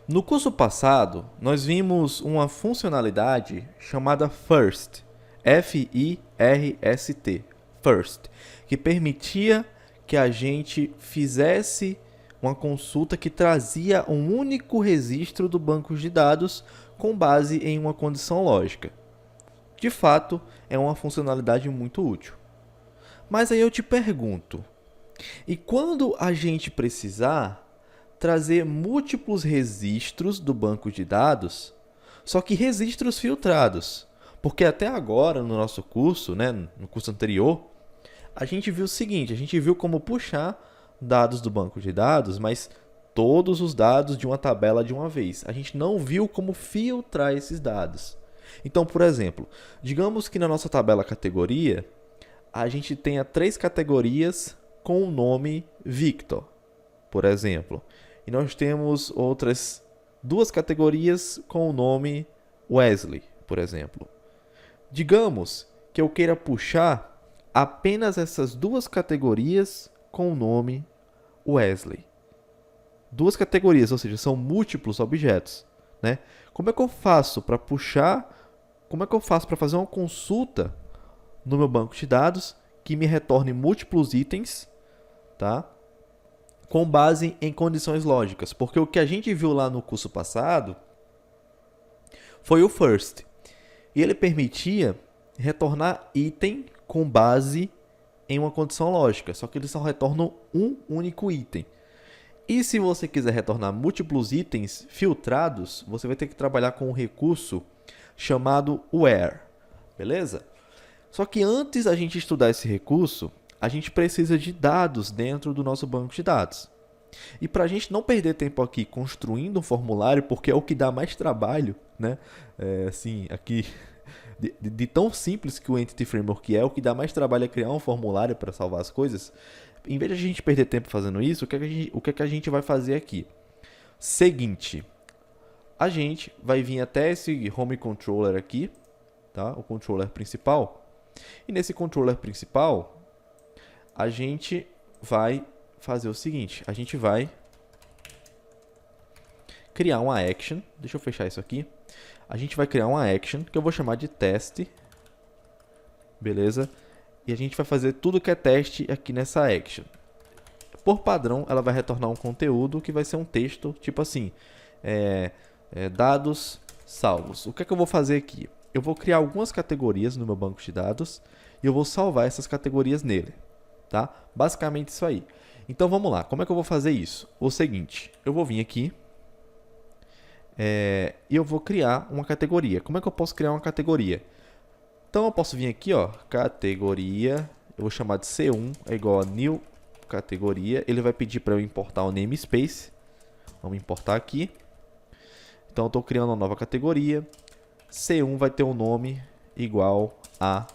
No curso passado, nós vimos uma funcionalidade chamada First, F-I-R-S-T, First, que permitia que a gente fizesse uma consulta que trazia um único registro do banco de dados com base em uma condição lógica. De fato, é uma funcionalidade muito útil. Mas aí eu te pergunto, e quando a gente precisar trazer múltiplos registros do banco de dados, só que registros filtrados? Porque até agora, no nosso curso, né, no curso anterior, a gente viu o seguinte, a gente viu como puxar dados do banco de dados, mas todos os dados de uma tabela de uma vez. A gente não viu como filtrar esses dados. Então, por exemplo, digamos que na nossa tabela categoria, a gente tenha 3 categorias com o nome Victor, por exemplo. E nós temos outras 2 categorias com o nome Wesley, por exemplo. Digamos que eu queira puxar apenas essas 2 categorias com o nome Wesley. 2 categorias, ou seja, são múltiplos objetos, né? Como é que eu faço para puxar? Como é que eu faço para fazer uma consulta no meu banco de dados que me retorne múltiplos itens, tá? Com base em condições lógicas? Porque o que a gente viu lá no curso passado foi o first. E ele permitia retornar item com base em uma condição lógica, só que ele só retorna um único item. E se você quiser retornar múltiplos itens filtrados, você vai ter que trabalhar com um recurso chamado where, beleza? Só que antes da gente estudar esse recurso, a gente precisa de dados dentro do nosso banco de dados. E para a gente não perder tempo aqui construindo um formulário, porque é o que dá mais trabalho, né? Assim, aqui, de tão simples que o Entity Framework é, o que dá mais trabalho é criar um formulário para salvar as coisas. Em vez de a gente perder tempo fazendo isso, o que é que a gente vai fazer aqui? Seguinte, a gente vai vir até esse home controller aqui, tá? O controller principal. E nesse controller principal, a gente vai fazer o seguinte, a gente vai criar uma action, deixa eu fechar isso aqui. A gente vai criar uma action que eu vou chamar de teste, beleza? E a gente vai fazer tudo que é teste aqui nessa action. Por padrão, ela vai retornar um conteúdo que vai ser um texto, tipo assim, dados salvos. O que é que eu vou fazer aqui? Eu vou criar algumas categorias no meu banco de dados e eu vou salvar essas categorias nele, tá? Basicamente isso aí. Então vamos lá, como é que eu vou fazer isso? O seguinte, eu vou vir aqui e eu vou criar uma categoria. Como é que eu posso criar uma categoria? Então eu posso vir aqui, ó, categoria, eu vou chamar de C1 é igual a new categoria. Ele vai pedir para eu importar o namespace. Vamos importar aqui. Então eu estou criando uma nova categoria. C1 vai ter um nome igual a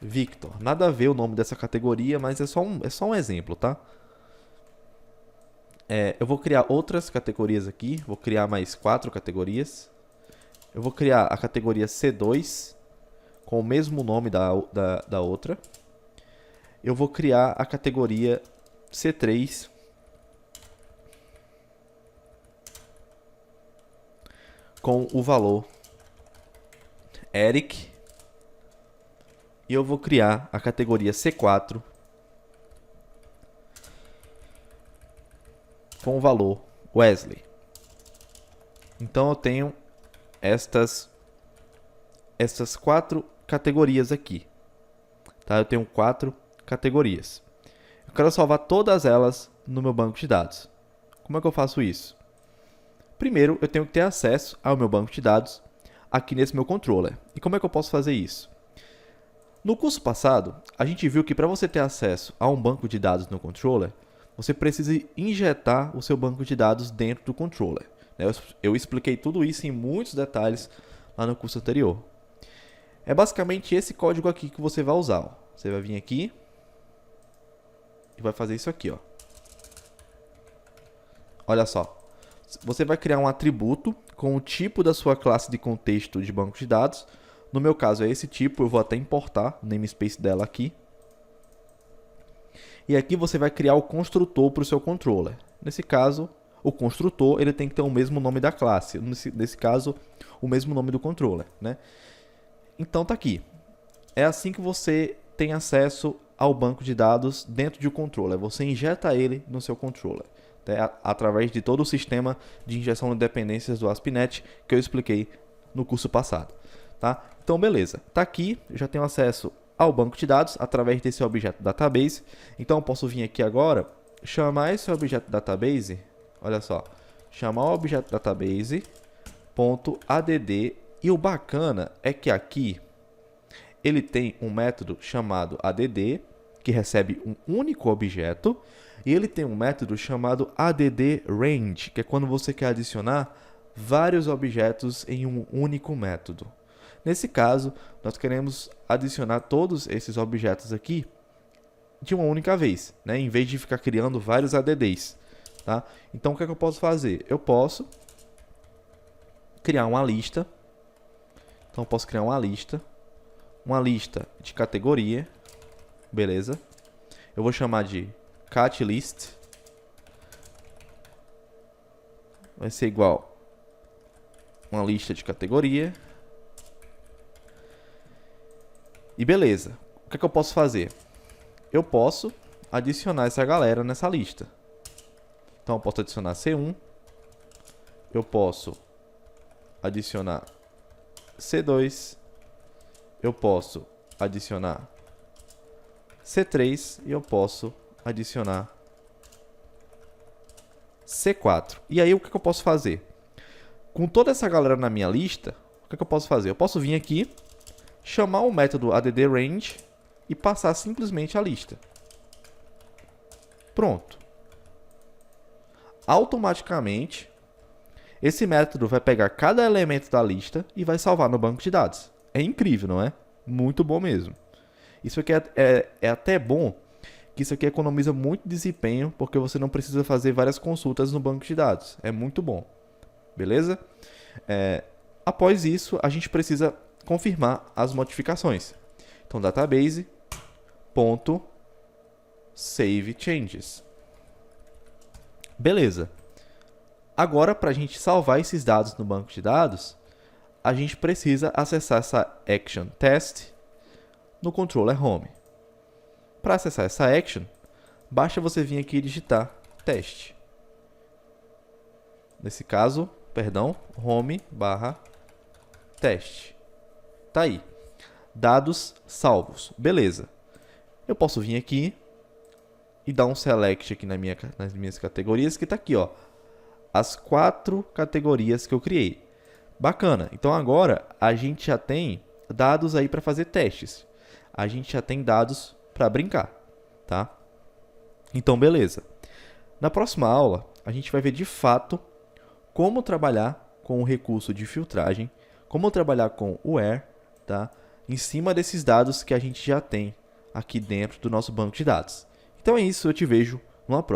Victor. Nada a ver o nome dessa categoria, mas é só um exemplo, tá? Eu vou criar outras categorias aqui. Vou criar mais 4 categorias. Eu vou criar a categoria C2 com o mesmo nome da outra. Eu vou criar a categoria C3 com o valor Eric. E eu vou criar a categoria C4 com o valor Wesley. Então eu tenho estas 4 categorias aqui. Tá? Eu tenho 4 categorias. Eu quero salvar todas elas no meu banco de dados. Como é que eu faço isso? Primeiro, eu tenho que ter acesso ao meu banco de dados aqui nesse meu controller. E como é que eu posso fazer isso? No curso passado, a gente viu que para você ter acesso a um banco de dados no controller, você precisa injetar o seu banco de dados dentro do controller. Eu expliquei tudo isso em muitos detalhes lá no curso anterior. É basicamente esse código aqui que você vai usar. Ó. Você vai vir aqui e vai fazer isso aqui. Ó. Olha só. Você vai criar um atributo com o tipo da sua classe de contexto de banco de dados. No meu caso é esse tipo, eu vou até importar o namespace dela aqui. E aqui você vai criar o construtor para o seu controller. Nesse caso, o construtor ele tem que ter o mesmo nome da classe, nesse caso, o mesmo nome do controller, né? Então tá aqui. É assim que você tem acesso ao banco de dados dentro de um controller. Você injeta ele no seu controller, né? Através de todo o sistema de injeção de dependências do ASP.NET que eu expliquei no curso passado, tá? Então beleza, tá aqui, eu já tenho acesso ao banco de dados através desse objeto database. Então eu posso vir aqui agora, chamar esse objeto database, olha só, chamar o objeto database.add, e o bacana é que aqui ele tem um método chamado add, que recebe um único objeto, e ele tem um método chamado addRange, que é quando você quer adicionar vários objetos em um único método. Nesse caso, nós queremos adicionar todos esses objetos aqui de uma única vez, né? Em vez de ficar criando vários ADDs. Tá? Então, o que é que eu posso fazer? Eu posso criar uma lista. Então, eu posso criar uma lista de categoria. Beleza? Eu vou chamar de catList. Vai ser igual uma lista de categoria. E beleza, o que é que eu posso fazer? Eu posso adicionar essa galera nessa lista. Então eu posso adicionar C1, eu posso adicionar C2, eu posso adicionar C3 e eu posso adicionar C4. E aí o que é que eu posso fazer? Com toda essa galera na minha lista, o que é que eu posso fazer? Eu posso vir aqui, chamar o método addRange e passar simplesmente a lista. Pronto. Automaticamente, esse método vai pegar cada elemento da lista e vai salvar no banco de dados. É incrível, não é? Muito bom mesmo. Isso aqui é até bom, que isso aqui economiza muito desempenho, porque você não precisa fazer várias consultas no banco de dados. É muito bom. Beleza? Após isso, a gente precisa confirmar as modificações. Então, database.savechanges. Beleza. Agora, para a gente salvar esses dados no banco de dados, a gente precisa acessar essa action test no controller home. Para acessar essa action, basta você vir aqui e digitar teste. Nesse caso, home/teste. Tá aí. Dados salvos. Beleza. Eu posso vir aqui e dar um select aqui nas minhas categorias, que está aqui, ó. As 4 categorias que eu criei. Bacana. Então agora a gente já tem dados aí para fazer testes. A gente já tem dados para brincar, tá? Então beleza. Na próxima aula a gente vai ver de fato como trabalhar com o recurso de filtragem, como trabalhar com o where, tá? Em cima desses dados que a gente já tem aqui dentro do nosso banco de dados. Então é isso, eu te vejo numa próxima.